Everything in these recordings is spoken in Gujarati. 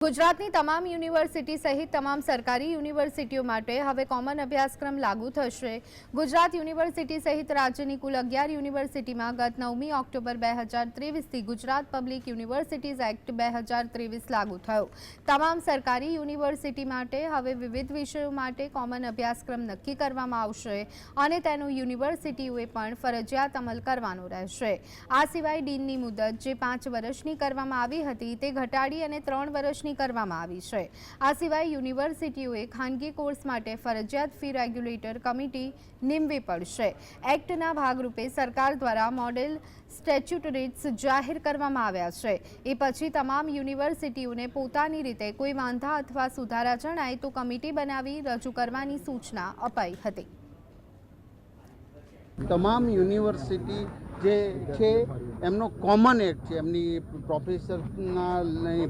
ગુજરાતની તમામ યુનિવર્સિટી સહિત તમામ સરકારી યુનિવર્સિટીઓ માટે હવે કોમન અભ્યાસક્રમ લાગુ થશે। ગુજરાત યુનિવર્સિટી સહિત રાજ્યની કુલ 11 યુનિવર્સિટીમાં ગત 9મી ઓક્ટોબર 2023થી ગુજરાત પબ્લિક યુનિવર્સિટીઝ એક્ટ 2023 લાગુ થયો। તમામ સરકારી યુનિવર્સિટી માટે હવે વિવિધ વિષયો માટે કોમન અભ્યાસક્રમ નક્કી કરવામાં આવશે અને તેનો યુનિવર્સિટીઓએ પણ ફરજિયાત અમલ કરવાનો રહેશે। આ સિવાય ડીનની મુદત જે 5 વર્ષની કરવામાં આવી હતી તે ઘટાડી અને 3 વર્ષની કરવામાં આવી છે। આ સિવાય યુનિવર્સિટીઓએ ખાનગી કોર્સ માટે ફરજિયાત ફી રેગ્યુલેટર કમિટી નિમવી પડશે। એક્ટના ભાગરૂપે સરકાર દ્વારા મોડેલ સ્ટેચ્યુટરીઝ જાહેર કરવામાં આવ્યા છે। એ પછી તમામ યુનિવર્સિટીઓને પોતાની રીતે કોઈ વાંધા અથવા સુધારા જણાય તો કમિટી બનાવી રજૂ કરવાની સૂચના અપાઈ હતી। તમામ યુનિવર્સિટી જે છે એમનો કોમન એક્ટ છે, એમની પ્રોફેસરના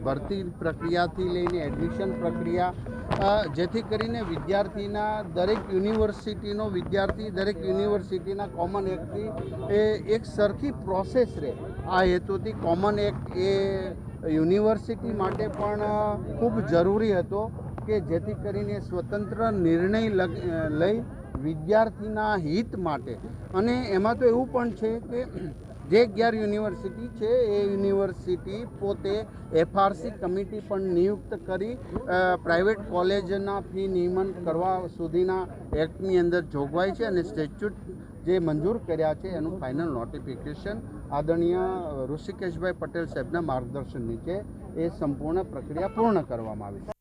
ભરતી પ્રક્રિયાથી લઈને એડમિશન પ્રક્રિયા, જેથી કરીને વિદ્યાર્થીના દરેક યુનિવર્સિટીનો વિદ્યાર્થી દરેક યુનિવર્સિટીના કોમન એક્ટથી એક સરખી પ્રોસેસ રહે। આ હેતુથી કોમન એક્ટ એ યુનિવર્સિટી માટે પણ ખૂબ જરૂરી હતો કે જેથી કરીને સ્વતંત્ર નિર્ણય લઈ વિદ્યાર્થીના હિત માટે। અને એમાં તો એવું પણ છે કે જે 11 યુનિવર્સિટી છે એ યુનિવર્સિટી પોતે એફઆરસી કમિટી પણ નિયુક્ત કરી પ્રાઇવેટ કોલેજના ફી નિયમન કરવા સુધીના એક્ટની અંદર જોગવાઈ છે અને સ્ટેચ્યુટ જે મંજૂર કર્યા છે એનું ફાઇનલ નોટિફિકેશન આદરણીય ઋષિકેશભાઈ પટેલ સાહેબના માર્ગદર્શન નીચે એ સંપૂર્ણ પ્રક્રિયા પૂર્ણ કરવામાં આવી છે।